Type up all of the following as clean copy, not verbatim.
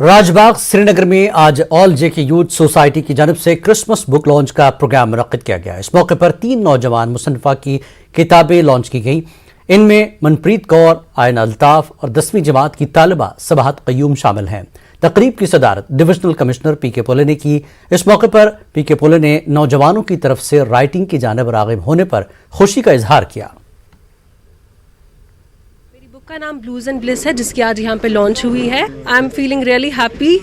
راج باغ سری نگر میں آج آل جے کے یوتھ سوسائٹی کی جانب سے کرسمس بک لانچ کا پروگرام منعقد کیا گیا۔ اس موقع پر 3 نوجوان مصنفہ کی کتابیں لانچ کی گئیں۔ ان میں منپریت کور، آئین الطاف اور 10ویں جماعت کی طالبہ سباحت قیوم شامل ہیں۔ تقریب کی صدارت ڈویژنل کمشنر پی کے پولے نے کی۔ اس موقع پر پی کے پولے نے نوجوانوں کی طرف سے رائٹنگ کی جانب راغب ہونے پر خوشی کا اظہار کیا۔ کا نام بلوز اینڈ بلس ہے، جس کی آج یہاں پہ لانچ ہوئی ہے۔ I am feeling really happy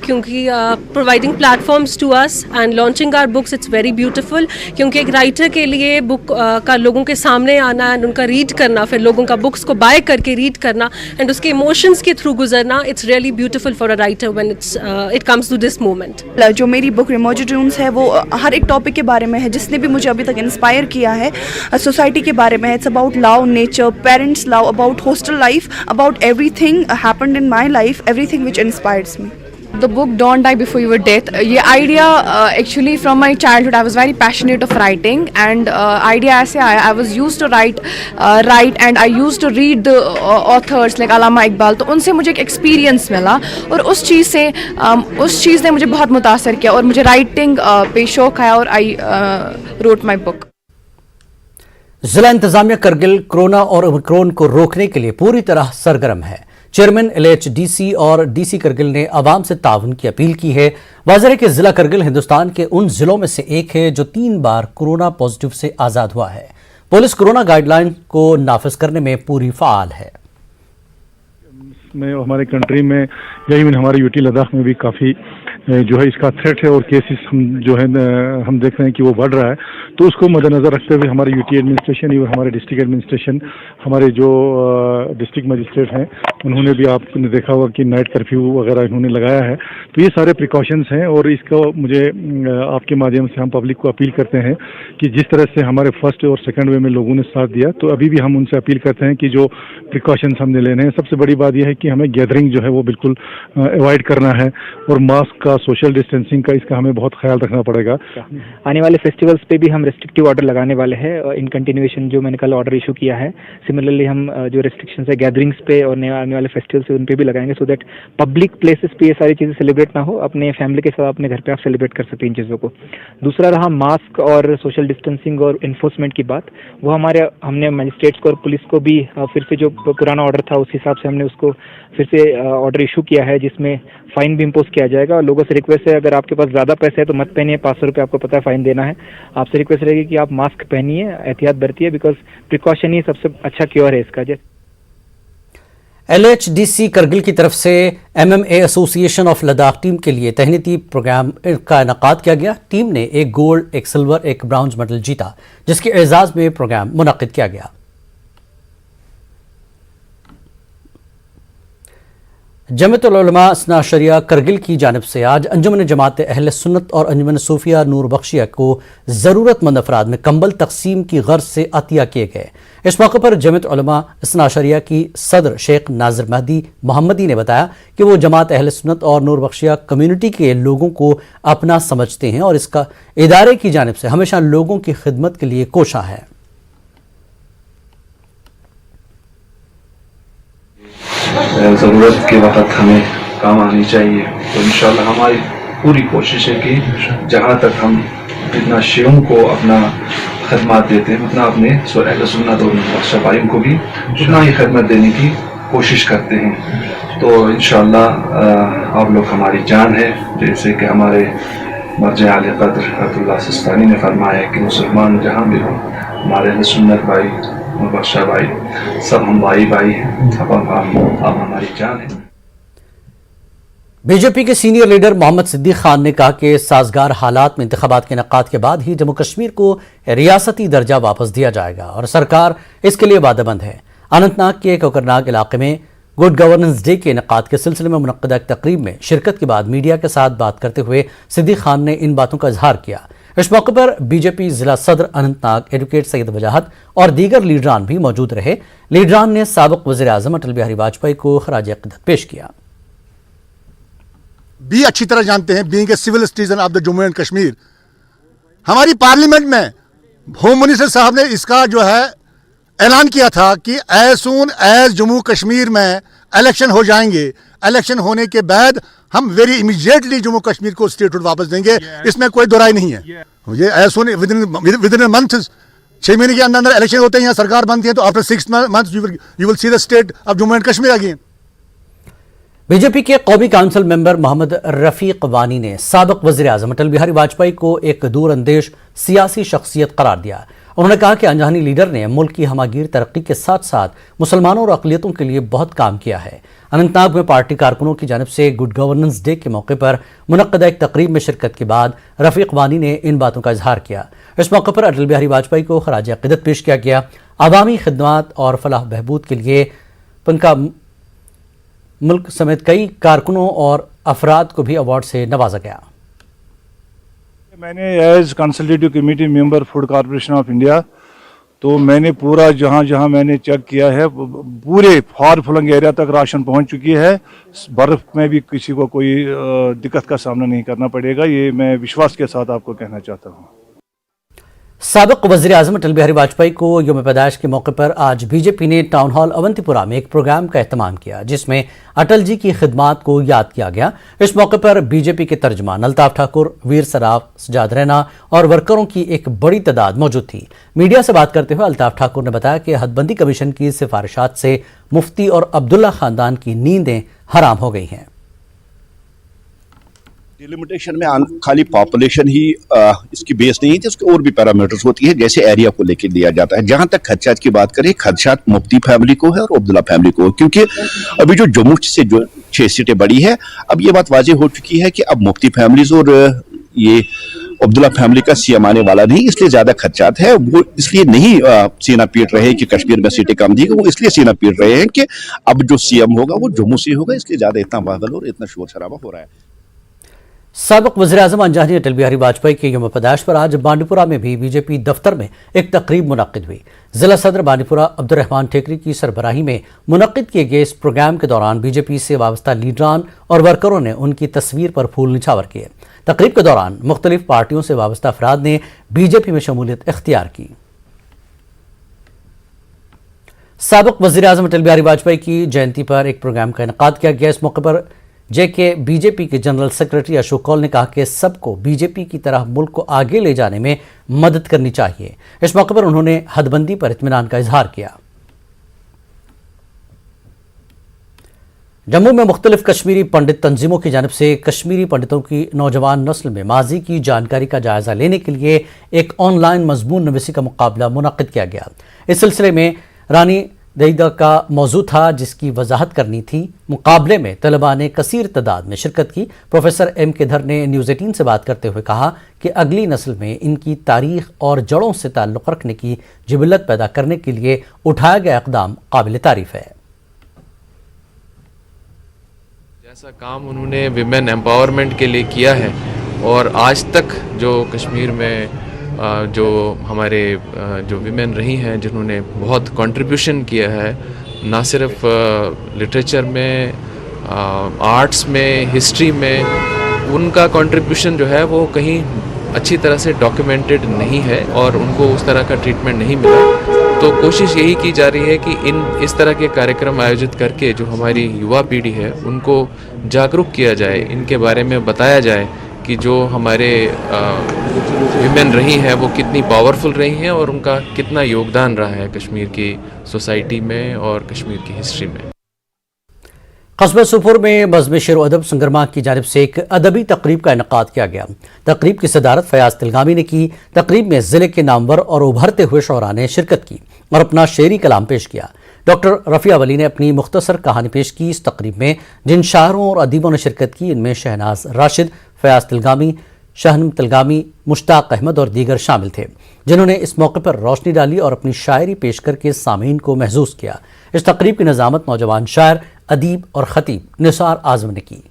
کیونکہ providing platforms to us and launching our books, it's very beautiful, کیونکہ ایک رائٹر کے لیے بک کا لوگوں کے سامنے آنا اینڈ ان کا ریڈ کرنا، پھر لوگوں کا بکس کو بائی کر کے ریڈ کرنا اینڈ اس کے ایموشنس کے تھرو گزرنا، it's really beautiful for a writer when it comes to this moment. جو میری بک ریموجی ڈرونز ہے وہ ہر ایک ٹاپک کے بارے میں ہے جس نے بھی مجھے ابھی تک انسپائر کیا ہے۔ سوسائٹی کے بارے میں ہے، it's about love, nature, parents love, about hostel life, about everything happened in my life, everything which inspires me. The book Don't Die Before Your Death, یہ idea actually from my childhood I was very passionate of writing and idea ایسے آیا، I was used to write and I used to read the authors like علامہ اقبال، تو ان سے مجھے ایک experience ملا اور اس چیز نے مجھے بہت متاثر کیا اور مجھے رائٹنگ پہ شوق آیا اور I wrote my book۔ ضلع انتظامیہ کرگل کورونا اور اومیکرون کو روکنے کے لیے پوری طرح سرگرم ہے۔ چیئرمین LHDC اور DC کرگل نے عوام سے تعاون کی اپیل کی ہے۔ واضح ہے کہ ضلع کرگل ہندوستان کے ان ضلعوں میں سے ایک ہے جو 3 بار کورونا پازیٹیو سے آزاد ہوا ہے۔ پولیس کورونا گائیڈ لائن کو نافذ کرنے میں پوری فعال ہے۔ ہمارے کنٹری میں یا ایون ہمارے UT لداخ میں بھی کافی جو ہے اس کا تھریٹ ہے اور کیسز ہم دیکھ رہے ہیں کہ وہ بڑھ رہا ہے، تو اس کو مد نظر رکھتے ہوئے ہمارے UT ایڈمنسٹریشن اور ہمارے ڈسٹرکٹ ایڈمنسٹریشن، ہمارے جو ڈسٹرکٹ مجسٹریٹ ہیں، انہوں نے بھی آپ نے دیکھا ہوگا کہ نائٹ کرفیو وغیرہ انہوں نے لگایا ہے۔ تو یہ سارے پریکاشنز ہیں اور اس کو مجھے آپ کے مادھیم سے ہم پبلک کو اپیل کرتے ہیں کہ جس طرح سے ہمارے فرسٹ اور سیکنڈ وے میں لوگوں نے ساتھ دیا، تو ابھی بھی ہم ان سے اپیل کرتے ہیں کہ جو پریکاشنز ہم نے لینے ہیں، سب سے بڑی بات یہ ہے کہ ہمیں گیدرنگ جو ہے وہ بالکل اوائڈ کرنا ہے اور ماسک کا، سوشل ڈسٹینسنگ کا، اس کا ہمیں بہت خیال رکھنا پڑے گا۔ آنے والے فیسٹیولز پہ بھی ہم ریسٹرکٹیو آرڈر لگانے والے ہیں ان کنٹینیویشن جو میں نے کل آرڈر ایشو کیا ہے۔ سملرلی ہم جو ریسٹرکشنز ہے گیدرنگز پہ اور آنے والے فیسٹیولز ان پہ بھی لگائیں گے، سو دیٹ پبلک پلیسز پہ یہ ساری چیزیں سیلیبریٹ نہ ہو، اپنے فیملی کے ساتھ اپنے گھر پہ آپ سیلیبریٹ کر سکتے ہیں ان چیزوں کو۔ دوسرا رہا ماسک اور سوشل ڈسٹینسنگ اور انفورسمنٹ کی بات، وہ ہم نے مجسٹریٹس کو اور پولیس کو بھی پھر سے جو پرانا آرڈر تھا اس حساب سے ہم نے اس کو پھر سے آرڈر ایشو کیا ہے، جس میں فائن بھی امپوز کیا جائے گا۔ اور لوگوں سے ریکویسٹ ہے اگر آپ کے پاس زیادہ پیسے ہے تو مت پہنیے، 500 روپے آپ کو پتہ ہے فائن دینا ہے۔ آپ سے ریکویسٹ رہے گی کہ آپ ماسک پہنیے، احتیاط برتیے، بیکاز پریکاشن ہی سب سے اچھا کیور ہے اس کا۔ LHDC کرگل کی طرف سے MMA ایسوسی ایشن آف لداخ ٹیم کے لیے تہنیتی پروگرام کا انعقاد کیا گیا۔ ٹیم نے 1 گولڈ، 1 سلور، 1 برونز میڈل جیتا، جس کے اعزاز میں پروگرام منعقد کیا گیا۔ جمعیت العلماء اثنا عشریہ کرگل کی جانب سے آج انجمن جماعت اہل سنت اور انجمن صوفیہ نور بخشیہ کو ضرورت مند افراد میں کمبل تقسیم کی غرض سے عطیہ کیے گئے۔ اس موقع پر جمعیت علماء اثنا عشریہ کی صدر شیخ ناظر مہدی محمدی نے بتایا کہ وہ جماعت اہل سنت اور نور بخشیہ کمیونٹی کے لوگوں کو اپنا سمجھتے ہیں اور اس کا ادارے کی جانب سے ہمیشہ لوگوں کی خدمت کے لیے کوشاں ہے۔ ضرورت کے وقت ہمیں کام آنی چاہیے، تو انشاءاللہ ہماری پوری کوشش ہے کہ جہاں تک ہم جتنا شیعوں کو اپنا خدمات دیتے ہیں اتنا اپنے اہل سنت اور بخشیہ بھائیوں کو بھی اتنا ہی خدمت دینے کی کوشش کرتے ہیں۔ تو انشاءاللہ آپ لوگ ہماری جان ہے، جیسے کہ ہمارے مرجع اعلی قدر حضرت اللہ سستانی نے فرمایا ہے کہ مسلمان جہاں بھی ہوں، ہمارے اہل سنت بھائی اور بخشیہ بھائی سب ہم بھائی ہیں، اب ہماری جان ہے۔ بی جے پی کے سینئر لیڈر محمد صدیق خان نے کہا کہ سازگار حالات میں انتخابات کے انعقاد کے بعد ہی جموں کشمیر کو ریاستی درجہ واپس دیا جائے گا اور سرکار اس کے لیے وعدہ مند ہے۔ اننت ناگ کے کوکرناگ علاقے میں گڈ گورننس ڈے کے انعقاد کے سلسلے میں منعقدہ ایک تقریب میں شرکت کے بعد میڈیا کے ساتھ بات کرتے ہوئے صدیق خان نے ان باتوں کا اظہار کیا۔ اس موقع پر بی جے پی ضلع صدر اننت ناگ ایڈوکیٹ سید وجاہت اور دیگر لیڈران بھی موجود رہے۔ لیڈران نے سابق وزیر اعظم اٹل بہاری واجپئی کو خراج عقیدت پیش کیا۔ بھی اچھی طرح جانتے ہیں، being a civil citizen of the Jammu and Kashmir, ہماری پارلیمنٹ میں ہوم منسٹر صاحب نے اس کا جو ہے اعلان کیا تھا کہ as soon as Jammu Kashmir میں الیکشن ہو جائیں گے، الیکشن ہونے کے بعد हम वेरी इमीडिएटली जम्मू कश्मीर को स्टेटहुड वापस देंगे, इसमें कोई दो राय नहीं है। ये ऐसा विद इन मंथ 6 महीने के अंदर अंदर इलेक्शन होते हैं, यहाँ सरकार बनती है, तो after 6 months you will see the state of Jammu and Kashmir again. BJP के कौमी काउंसिल मेंबर मोहम्मद रफीक वानी ने साबिक वज़ीर आज़म अटल बिहारी वाजपेयी को एक दूरअंदेश सियासी शख्सियत करार दिया। उन्होंने कहा कि अनजानी लीडर ने मुल्क की हमागीर तरक्की के साथ साथ मुसलमानों और अक़लियतों के लिए बहुत काम किया है। अनंतनाग में पार्टी कारकुनों की जानिब से गुड गवर्नेंस डे के मौके पर मुनक्कदा एक तकरीब में शिरकत के बाद रफीक वानी ने इन बातों का इजहार किया। इस मौके पर अटल बिहारी वाजपेयी को खराज अक़ीदत पेश किया गया। अवामी खिदमात और फलाह बहबूद के लिए उनका मुल्क समेत कई कारकुनों और अफराद को भी अवार्ड से नवाजा गया। मैंने as consultative committee member Food Corporation of India, तो मैंने पूरा जहाँ जहाँ मैंने चेक किया है पूरे फार फ्लंग एरिया तक राशन पहुँच चुकी है। बर्फ़ में भी किसी को कोई दिक्कत का सामना नहीं करना पड़ेगा, ये मैं विश्वास के साथ आपको कहना चाहता हूँ। साबिक वज़ीर आज़म अटल बिहारी वाजपेयी को यौम पैदाइश के मौके पर आज बीजेपी ने टाउन हॉल अवंतीपुरा में एक प्रोग्राम का एहतमाम किया, जिसमें अटल जी की खिदमात को याद किया गया। इस मौके पर बीजेपी के तर्जमान अल्ताफ ठाकुर, वीर सराफ, सजाद रैना और वर्करों की एक बड़ी तादाद मौजूद थी। मीडिया से बात करते हुए अल्ताफ ठाकुर ने बताया कि हदबंदी कमीशन की सिफारिशात से मुफ्ती और अब्दुल्ला खानदान की नींदें हराम हो गई हैं। डिलिमिटेशन में खाली पॉपुलेशन ही इसकी बेस नहीं है, उसके और भी पैरामीटर्स होती है, जैसे एरिया को लेकर दिया जाता है। जहां तक खदशात की बात करें, खदशात मुफ्ती फैमिली को है और अब्दुल्ला फैमिली को, क्योंकि अभी जो जम्मू से जो 6 सीटें बढ़ी है, अब ये बात वाज़ेह हो चुकी है कि अब मुफ्ती फैमिलीज और ये अब्दुल्ला फैमिली का सीएम आने वाला नहीं, इसलिए ज्यादा खदशात है। वो इसलिए नहीं सीना पीट रहे कि कश्मीर में सीटें कम दी, वो इसलिए सीना पीट रहे हैं कि अब जो सीएम होगा वो जम्मू से होगा, इसलिए ज्यादा इतना बागल और इतना शोर शराबा हो रहा है। साबिक वज़ीर आज़म अनजानी अटल बिहारी वाजपेयी के यौम पैदाइश पर आज बांडीपुरा में भी बीजेपी दफ्तर में एक तकरीब मुनक्किद हुई। जिला सदर बांडीपुरा अब्दुर्रहमान टेकरी की सरबराही में मुनक्किद किए गए इस प्रोग्राम के दौरान बीजेपी से वाबस्ता लीडरान और वर्करों ने उनकी तस्वीर पर फूल निछावर किए। तकरीब के दौरान मुख्तलिफ पार्टियों से वाबस्ता अफराद ने बीजेपी में शमूलियत इख्तियार की। साबिक वज़ीर आज़म अटल बिहारी वाजपेयी की जयंती पर एक प्रोग्राम का इनेकाद किया गया। इस मौके पर जेके बीजेपी के जनरल सेक्रेटरी अशोक कौल ने कहा कि सबको बीजेपी की तरह मुल्क को आगे ले जाने में मदद करनी चाहिए। इस मौके पर उन्होंने हदबंदी पर इत्मीनान का इजहार किया। जम्मू में मुख्तलिफ कश्मीरी पंडित तंजीमों की जानिब से कश्मीरी पंडितों की नौजवान नस्ल में माजी की जानकारी का जायजा लेने के लिए एक ऑनलाइन मजमून नवीसी का मुकाबला मुनक्किद किया गया। इस सिलसिले में रानी दईदा का मौजू था, जिसकी वजाहत करनी थी। मुकाबले में तलबा ने कसीर तादाद में शिरकत की। प्रोफेसर एम के धर ने न्यूज़ 18 से बात करते हुए कहा कि अगली नस्ल में इनकी तारीख और जड़ों से ताल्लुक़ रखने की जिबिलत पैदा करने के लिए उठाया गया इक़दाम काबिल तारीफ है। जैसा काम उन्होंने विमेन एम्पावरमेंट के लिए किया है और आज तक जो कश्मीर में जो हमारे जो विमेन रही हैं जिन्होंने बहुत कंट्रीब्यूशन किया है, ना सिर्फ लिटरेचर में, आर्ट्स में, हिस्ट्री में, उनका कंट्रीब्यूशन जो है वो कहीं अच्छी तरह से डॉक्यूमेंटेड नहीं है और उनको उस तरह का ट्रीटमेंट नहीं मिला। तो कोशिश यही की जा रही है कि इस तरह के कार्यक्रम आयोजित करके जो हमारी युवा पीढ़ी है उनको जागरूक किया जाए, इनके बारे में बताया जाए कि जो हमारे विमेन रही हैं वो कितनी पावरफुल रही हैं और उनका कितना योगदान रहा है कश्मीर की सोसाइटी में और कश्मीर की हिस्ट्री में। कस्बा सुपुर में बज़्म शेर अदब संगरमा की जानिब से एक अदबी तकरीब का इनेकाद किया गया। तकरीब की सदारत फयाज तिलगामी ने की। तकरीब में ज़िले के नामवर और उभरते हुए शोरा ने शिरकत की और अपना शेरी कलाम पेश किया। डॉक्टर रफ़िया वली ने अपनी मुख्तसर कहानी पेश की। इस तकरीब में जिन शायरों और अदीबों ने शिरकत की, इनमें शहनाज राशिद, फयाज तिलगामी, शहनम तिलगामी, मुश्ताक अहमद और दीगर शामिल थे, जिन्होंने इस मौके पर रोशनी डाली और अपनी शायरी पेश करके सामीन को महसूस किया। इस तकरीब की निज़ामत नौजवान शायर, अदीब और खतीब निसार आज़म ने की।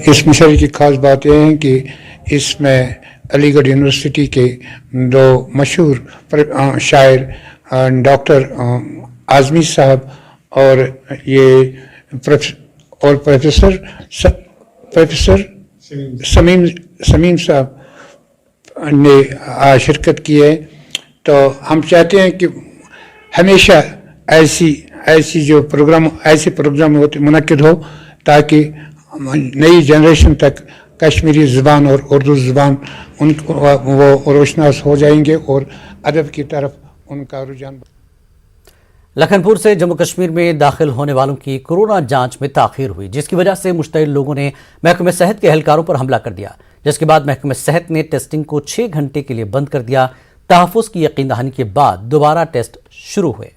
इस मिशन की खास बात यह है कि इसमें अलीगढ़ यूनिवर्सिटी के दो मशहूर शायर डॉक्टर आज़मी साहब और ये प्रोफेसर समीम साहब ने शिरकत की है। तो हम चाहते हैं कि हमेशा ऐसी जो ऐसे प्रोग्राम मुनक्किद हो ताकि नई जनरेशन तक कश्मीरी ज़ुबान और उर्दू ज़ुबान उनको वो रोशनास हो जाएंगे और अदब की तरफ उनका रुझान। लखनपुर से जम्मू कश्मीर में दाखिल होने वालों की कोरोना जांच में ताखीर हुई, जिसकी वजह से मुश्तइल लोगों ने महकमे सेहत के एहलकारों पर हमला कर दिया, जिसके बाद महकमे सेहत ने टेस्टिंग को 6 घंटे के लिए बंद कर दिया। तहफ़्फ़ुज़ की यकीन दहानी के बाद दोबारा टेस्ट शुरू हुए।